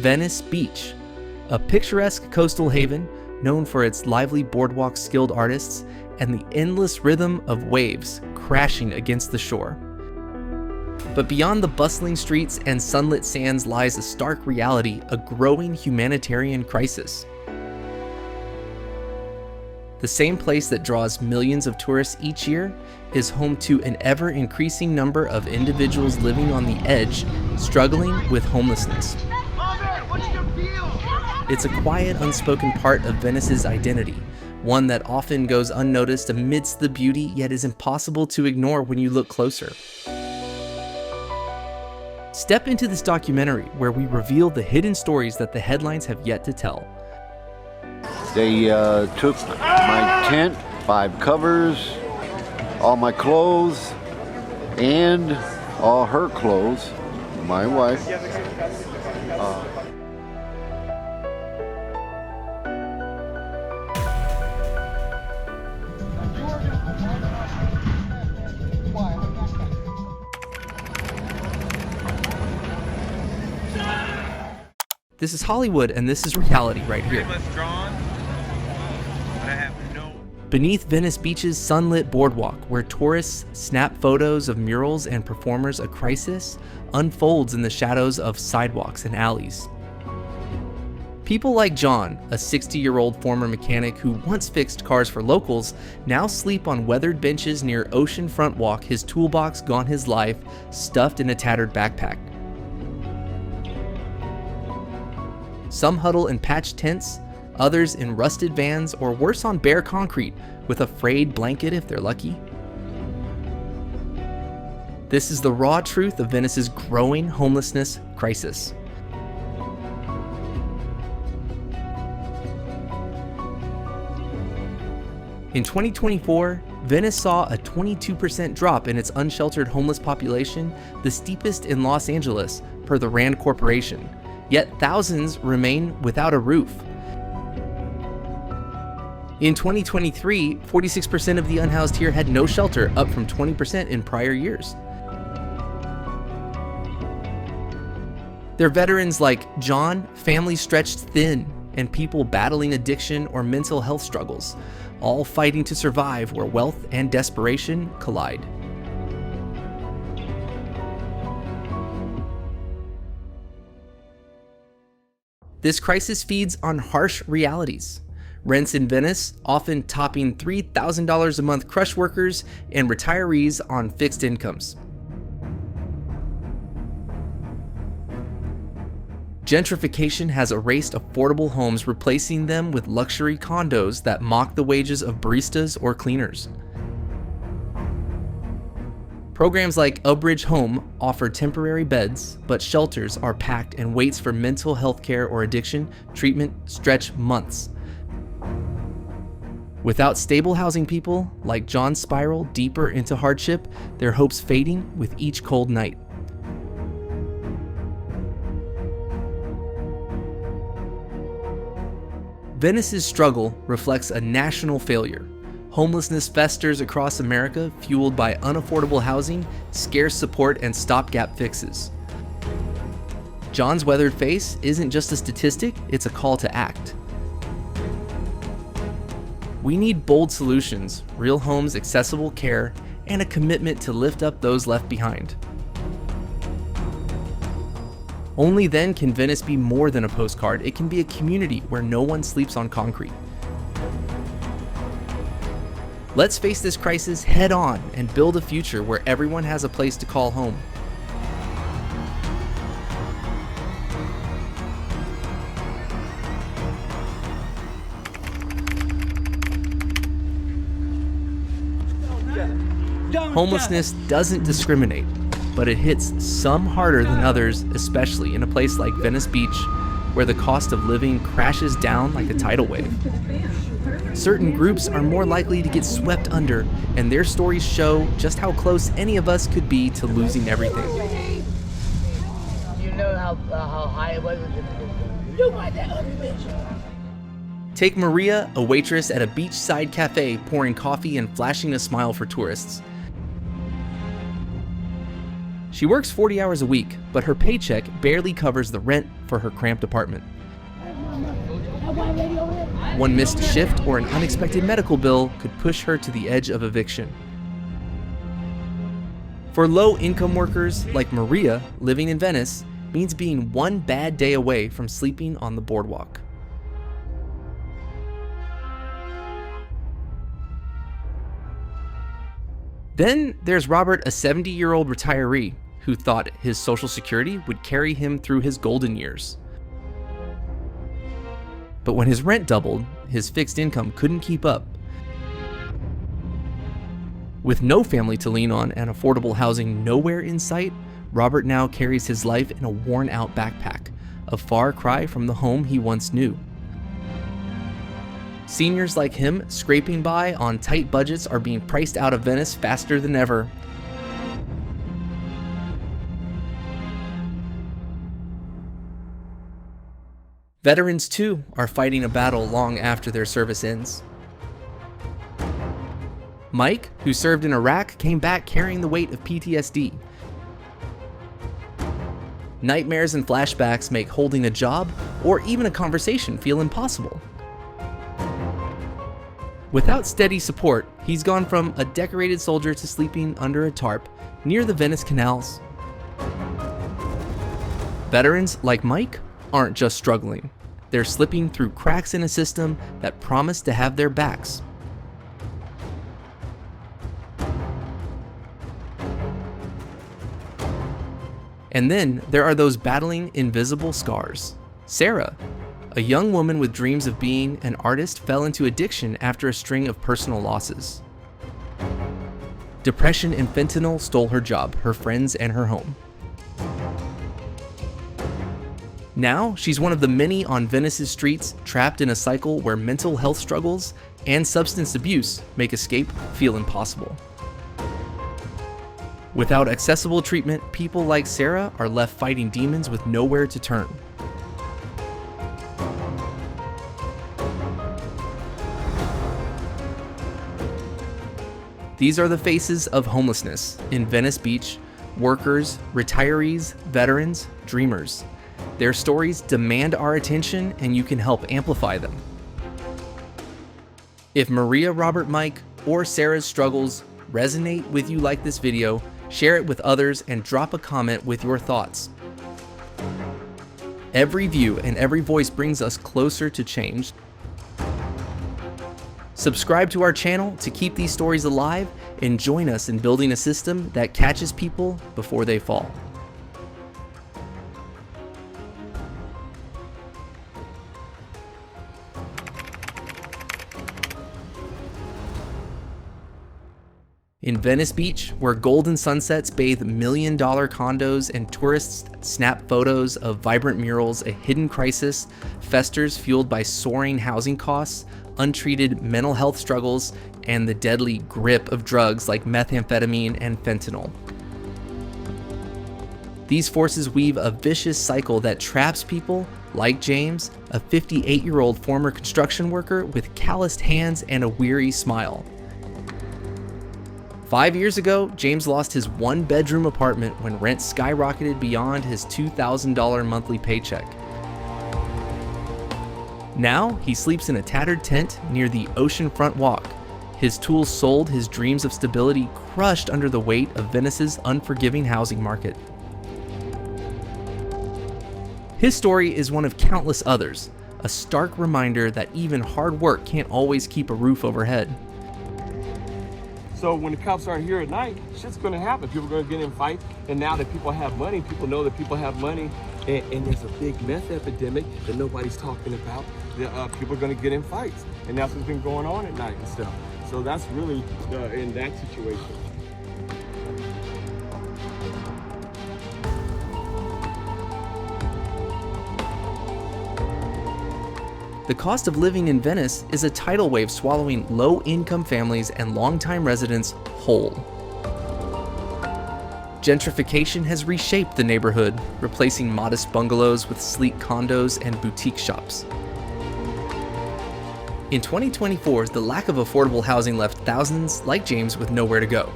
Venice Beach, a picturesque coastal haven known for its lively boardwalk, skilled artists, and the endless rhythm of waves crashing against the shore. But beyond the bustling streets and sunlit sands lies a stark reality, a growing humanitarian crisis. The same place that draws millions of tourists each year is home to an ever-increasing number of individuals living on the edge, struggling with homelessness. It's a quiet, unspoken part of Venice's identity, one that often goes unnoticed amidst the beauty, yet is impossible to ignore when you look closer. Step into this documentary where we reveal the hidden stories that the headlines have yet to tell. They took my tent, 5 covers, all my clothes, and all her clothes, my wife. This is Hollywood, and this is reality right here. Beneath Venice Beach's sunlit boardwalk, where tourists snap photos of murals and performers, a crisis unfolds in the shadows of sidewalks and alleys. People like John, a 60-year-old former mechanic who once fixed cars for locals, now sleep on weathered benches near Oceanfront Walk, his toolbox gone his life, stuffed in a tattered backpack. Some huddle in patched tents, others in rusted vans, or worse on bare concrete with a frayed blanket if they're lucky. This is the raw truth of Venice's growing homelessness crisis. In 2024, Venice saw a 22% drop in its unsheltered homeless population, the steepest in Los Angeles, per the Rand Corporation. Yet thousands remain without a roof. In 2023, 46% of the unhoused here had no shelter, up from 20% in prior years. They're veterans like John, families stretched thin, and people battling addiction or mental health struggles, all fighting to survive where wealth and desperation collide. This crisis feeds on harsh realities. Rents in Venice often topping $3,000 a month crush workers and retirees on fixed incomes. Gentrification has erased affordable homes, replacing them with luxury condos that mock the wages of baristas or cleaners. Programs like Bridge Home offer temporary beds, but shelters are packed and waits for mental health care or addiction treatment stretch months. Without stable housing, people like John spiral deeper into hardship, their hopes fading with each cold night. Venice's struggle reflects a national failure. Homelessness festers across America, fueled by unaffordable housing, scarce support, and stopgap fixes. John's weathered face isn't just a statistic, it's a call to act. We need bold solutions, real homes, accessible care, and a commitment to lift up those left behind. Only then can Venice be more than a postcard. It can be a community where no one sleeps on concrete. Let's face this crisis head on and build a future where everyone has a place to call home. Homelessness doesn't discriminate, but it hits some harder than others, especially in a place like Venice Beach, where the cost of living crashes down like a tidal wave. Certain groups are more likely to get swept under, and their stories show just how close any of us could be to losing everything. You know how high it was? Look at that other bitch. Take Maria, a waitress at a beachside cafe, pouring coffee and flashing a smile for tourists. She works 40 hours a week, but her paycheck barely covers the rent for her cramped apartment. One missed shift or an unexpected medical bill could push her to the edge of eviction. For low-income workers like Maria, living in Venice means being one bad day away from sleeping on the boardwalk. Then there's Robert, a 70-year-old retiree who thought his Social Security would carry him through his golden years. But when his rent doubled, his fixed income couldn't keep up. With no family to lean on and affordable housing nowhere in sight, Robert now carries his life in a worn-out backpack, a far cry from the home he once knew. Seniors like him, scraping by on tight budgets, are being priced out of Venice faster than ever. Veterans, too, are fighting a battle long after their service ends. Mike, who served in Iraq, came back carrying the weight of PTSD. Nightmares and flashbacks make holding a job or even a conversation feel impossible. Without steady support, he's gone from a decorated soldier to sleeping under a tarp near the Venice canals. Veterans like Mike aren't just struggling. They're slipping through cracks in a system that promised to have their backs. And then there are those battling invisible scars. Sarah, a young woman with dreams of being an artist, fell into addiction after a string of personal losses. Depression and fentanyl stole her job, her friends, and her home. Now, she's one of the many on Venice's streets trapped in a cycle where mental health struggles and substance abuse make escape feel impossible. Without accessible treatment, people like Sarah are left fighting demons with nowhere to turn. These are the faces of homelessness in Venice Beach: workers, retirees, veterans, dreamers. Their stories demand our attention, and you can help amplify them. If Maria, Robert, Mike, or Sarah's struggles resonate with you like this video, share it with others and drop a comment with your thoughts. Every view and every voice brings us closer to change. Subscribe to our channel to keep these stories alive and join us in building a system that catches people before they fall. In Venice Beach, where golden sunsets bathe million-dollar condos and tourists snap photos of vibrant murals, a hidden crisis festers fueled by soaring housing costs, untreated mental health struggles, and the deadly grip of drugs like methamphetamine and fentanyl. These forces weave a vicious cycle that traps people like James, a 58-year-old former construction worker with calloused hands and a weary smile. 5 years ago, James lost his one-bedroom apartment when rent skyrocketed beyond his $2,000 monthly paycheck. Now, he sleeps in a tattered tent near the oceanfront walk, his tools sold, his dreams of stability crushed under the weight of Venice's unforgiving housing market. His story is one of countless others, a stark reminder that even hard work can't always keep a roof overhead. So when the cops aren't here at night, shit's gonna happen. People are gonna get in fights, and now that people have money, people know that people have money, and there's a big meth epidemic that nobody's talking about. People are gonna get in fights, and that's what's been going on at night and stuff. So that's really in that situation. The cost of living in Venice is a tidal wave swallowing low-income families and longtime residents whole. Gentrification has reshaped the neighborhood, replacing modest bungalows with sleek condos and boutique shops. In 2024, the lack of affordable housing left thousands like James with nowhere to go.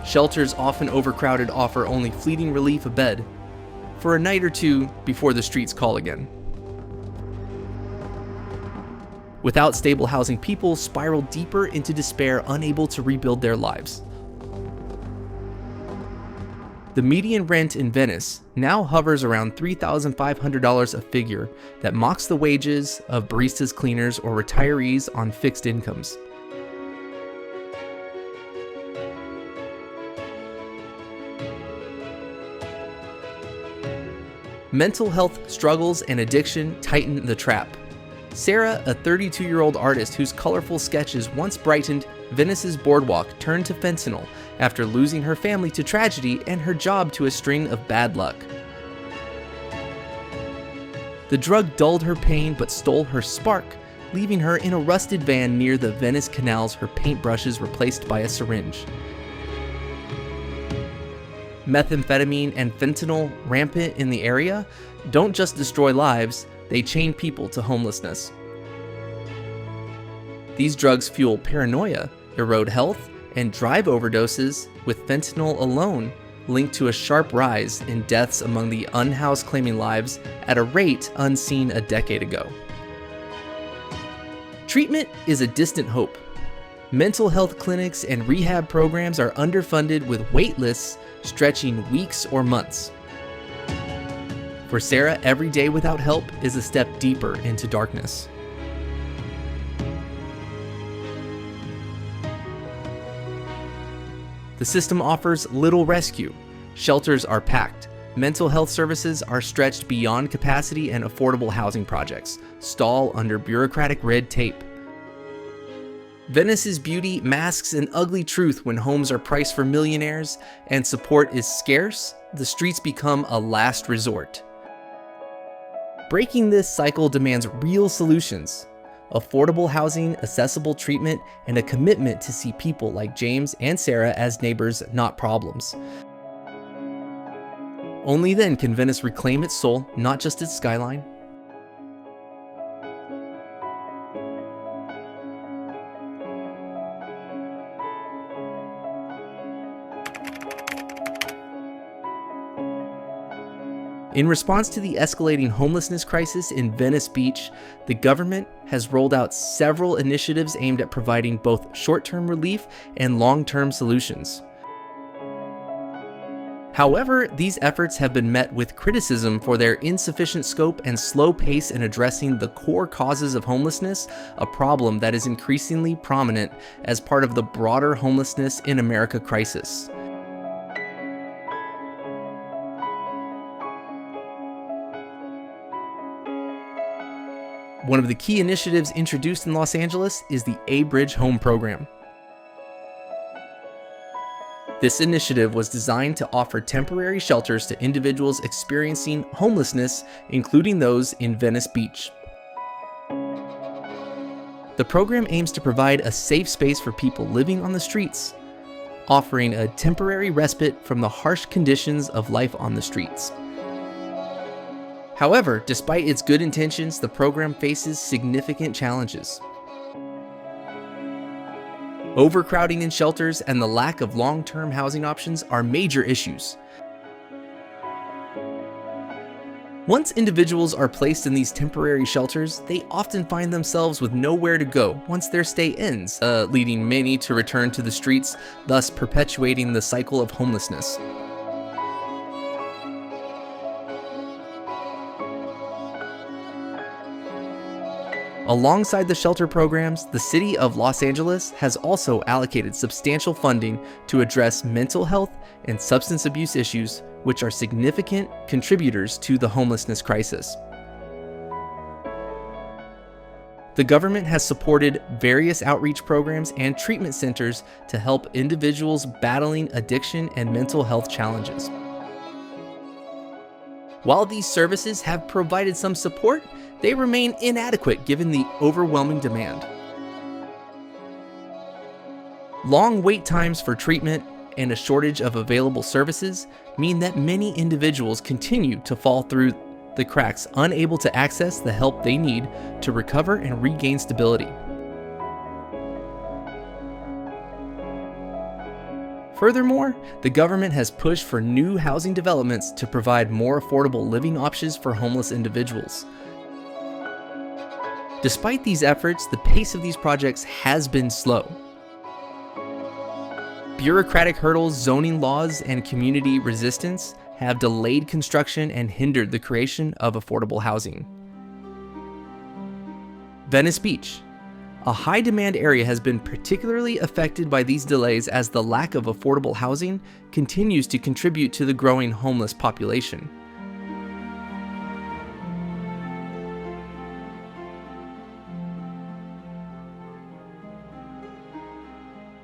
Shelters, often overcrowded, offer only fleeting relief a bed for a night or two before the streets call again. Without stable housing, people spiral deeper into despair, unable to rebuild their lives. The median rent in Venice now hovers around $3,500, a figure that mocks the wages of baristas, cleaners, or retirees on fixed incomes. Mental health struggles and addiction tighten the trap. Sarah, a 32-year-old artist whose colorful sketches once brightened Venice's boardwalk, turned to fentanyl after losing her family to tragedy and her job to a string of bad luck. The drug dulled her pain but stole her spark, leaving her in a rusted van near the Venice canals, her paintbrushes replaced by a syringe. Methamphetamine and fentanyl, rampant in the area, don't just destroy lives, they chain people to homelessness. These drugs fuel paranoia, erode health, and drive overdoses, with fentanyl alone linked to a sharp rise in deaths among the unhoused, claiming lives at a rate unseen a decade ago. Treatment is a distant hope. Mental health clinics and rehab programs are underfunded, with wait lists stretching weeks or months. For Sarah, every day without help is a step deeper into darkness. The system offers little rescue. Shelters are packed. Mental health services are stretched beyond capacity, and affordable housing projects stall under bureaucratic red tape. Venice's beauty masks an ugly truth. When homes are priced for millionaires and support is scarce, the streets become a last resort. Breaking this cycle demands real solutions: affordable housing, accessible treatment, and a commitment to see people like James and Sarah as neighbors, not problems. Only then can Venice reclaim its soul, not just its skyline. In response to the escalating homelessness crisis in Venice Beach, the government has rolled out several initiatives aimed at providing both short-term relief and long-term solutions. However, these efforts have been met with criticism for their insufficient scope and slow pace in addressing the core causes of homelessness, a problem that is increasingly prominent as part of the broader Homelessness in America crisis. One of the key initiatives introduced in Los Angeles is the A-Bridge Home Program. This initiative was designed to offer temporary shelters to individuals experiencing homelessness, including those in Venice Beach. The program aims to provide a safe space for people living on the streets, offering a temporary respite from the harsh conditions of life on the streets. However, despite its good intentions, the program faces significant challenges. Overcrowding in shelters and the lack of long-term housing options are major issues. Once individuals are placed in these temporary shelters, they often find themselves with nowhere to go once their stay ends, leading many to return to the streets, thus perpetuating the cycle of homelessness. Alongside the shelter programs, the city of Los Angeles has also allocated substantial funding to address mental health and substance abuse issues, which are significant contributors to the homelessness crisis. The government has supported various outreach programs and treatment centers to help individuals battling addiction and mental health challenges. While these services have provided some support, they remain inadequate given the overwhelming demand. Long wait times for treatment and a shortage of available services mean that many individuals continue to fall through the cracks, unable to access the help they need to recover and regain stability. Furthermore, the government has pushed for new housing developments to provide more affordable living options for homeless individuals. Despite these efforts, the pace of these projects has been slow. Bureaucratic hurdles, zoning laws, and community resistance have delayed construction and hindered the creation of affordable housing. Venice Beach. A high-demand area has been particularly affected by these delays as the lack of affordable housing continues to contribute to the growing homeless population.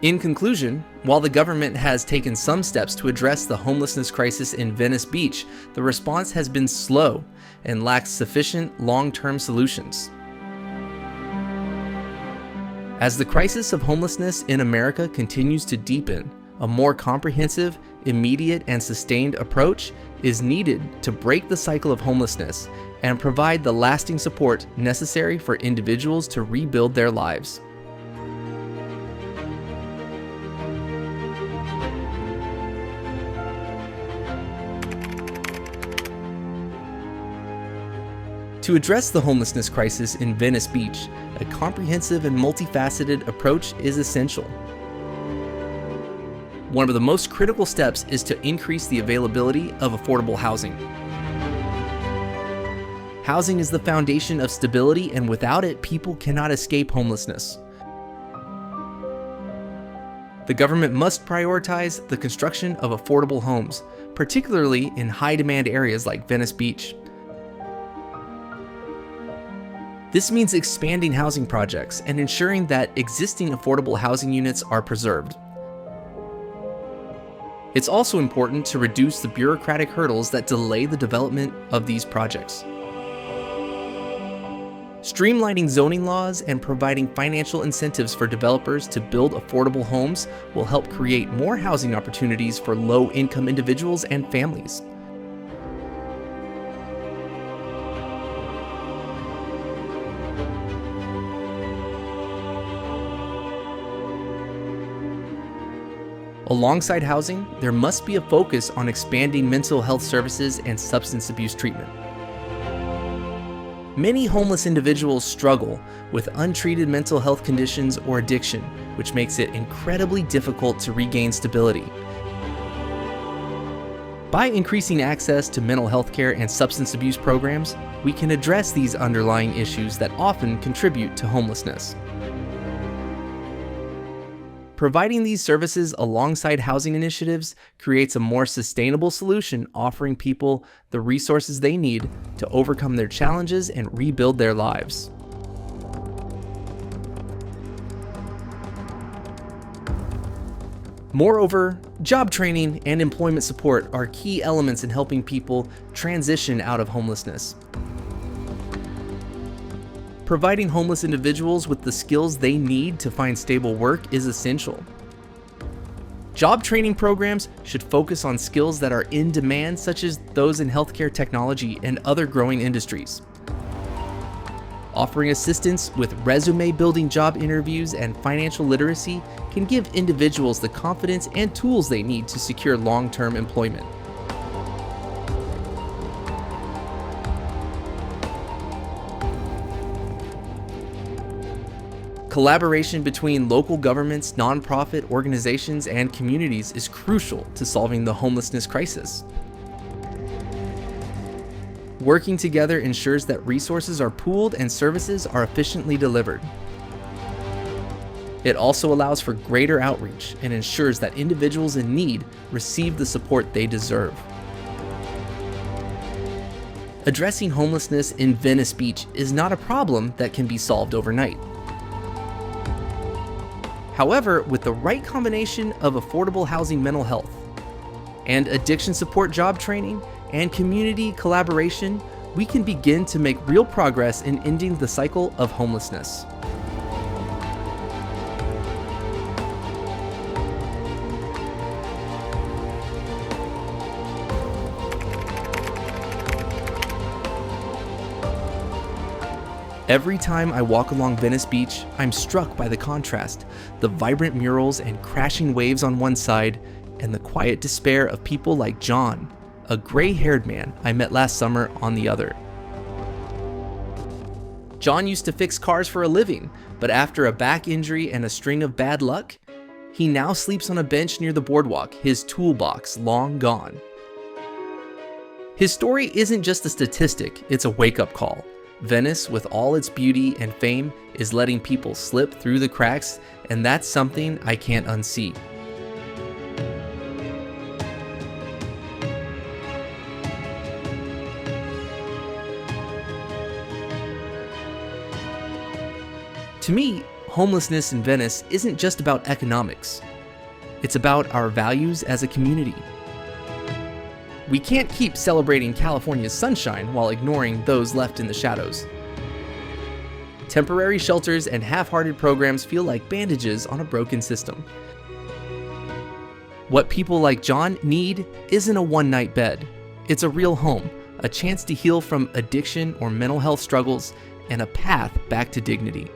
In conclusion, while the government has taken some steps to address the homelessness crisis in Venice Beach, the response has been slow and lacks sufficient long-term solutions. As the crisis of homelessness in America continues to deepen, a more comprehensive, immediate, and sustained approach is needed to break the cycle of homelessness and provide the lasting support necessary for individuals to rebuild their lives. To address the homelessness crisis in Venice Beach, a comprehensive and multifaceted approach is essential. One of the most critical steps is to increase the availability of affordable housing. Housing is the foundation of stability, and without it, people cannot escape homelessness. The government must prioritize the construction of affordable homes, particularly in high-demand areas like Venice Beach. This means expanding housing projects and ensuring that existing affordable housing units are preserved. It's also important to reduce the bureaucratic hurdles that delay the development of these projects. Streamlining zoning laws and providing financial incentives for developers to build affordable homes will help create more housing opportunities for low-income individuals and families. Alongside housing, there must be a focus on expanding mental health services and substance abuse treatment. Many homeless individuals struggle with untreated mental health conditions or addiction, which makes it incredibly difficult to regain stability. By increasing access to mental health care and substance abuse programs, we can address these underlying issues that often contribute to homelessness. Providing these services alongside housing initiatives creates a more sustainable solution, offering people the resources they need to overcome their challenges and rebuild their lives. Moreover, job training and employment support are key elements in helping people transition out of homelessness. Providing homeless individuals with the skills they need to find stable work is essential. Job training programs should focus on skills that are in demand, such as those in healthcare technology and other growing industries. Offering assistance with resume-building job interviews and financial literacy can give individuals the confidence and tools they need to secure long-term employment. Collaboration between local governments, nonprofit organizations, and communities is crucial to solving the homelessness crisis. Working together ensures that resources are pooled and services are efficiently delivered. It also allows for greater outreach and ensures that individuals in need receive the support they deserve. Addressing homelessness in Venice Beach is not a problem that can be solved overnight. However, with the right combination of affordable housing, mental health, and addiction support job training and community collaboration, we can begin to make real progress in ending the cycle of homelessness. Every time I walk along Venice Beach, I'm struck by the contrast. The vibrant murals and crashing waves on one side, and the quiet despair of people like John, a gray-haired man I met last summer on the other. John used to fix cars for a living, but after a back injury and a string of bad luck, he now sleeps on a bench near the boardwalk, his toolbox long gone. His story isn't just a statistic, it's a wake-up call. Venice, with all its beauty and fame, is letting people slip through the cracks, and that's something I can't unsee. To me, homelessness in Venice isn't just about economics. It's about our values as a community. We can't keep celebrating California's sunshine while ignoring those left in the shadows. Temporary shelters and half-hearted programs feel like bandages on a broken system. What people like John need isn't a one-night bed. It's a real home, a chance to heal from addiction or mental health struggles, and a path back to dignity.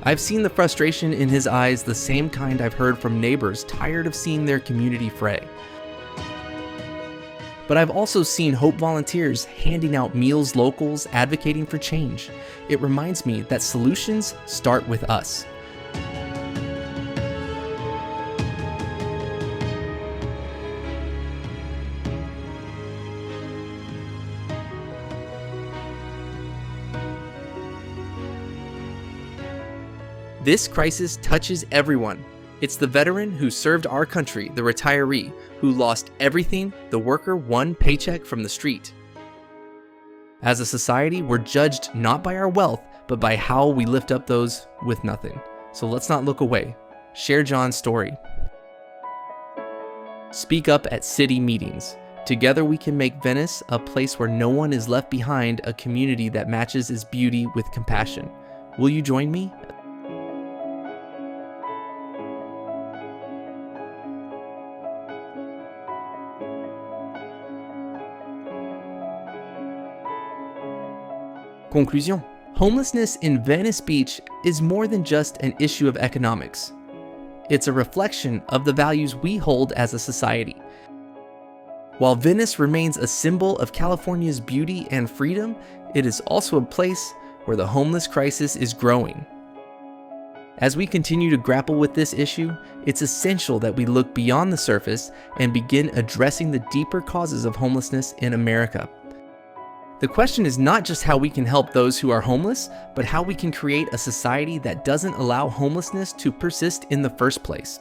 I've seen the frustration in his eyes, the same kind I've heard from neighbors tired of seeing their community fray. But I've also seen Hope volunteers handing out meals, locals advocating for change. It reminds me that solutions start with us. This crisis touches everyone. It's the veteran who served our country, the retiree, who lost everything, the worker one paycheck from the street. As a society, we're judged not by our wealth, but by how we lift up those with nothing. So let's not look away. Share John's story. Speak up at city meetings. Together we can make Venice a place where no one is left behind, a community that matches its beauty with compassion. Will you join me? Conclusion. Homelessness in Venice Beach is more than just an issue of economics. It's a reflection of the values we hold as a society. While Venice remains a symbol of California's beauty and freedom, it is also a place where the homeless crisis is growing. As we continue to grapple with this issue, it's essential that we look beyond the surface and begin addressing the deeper causes of homelessness in America. The question is not just how we can help those who are homeless, but how we can create a society that doesn't allow homelessness to persist in the first place.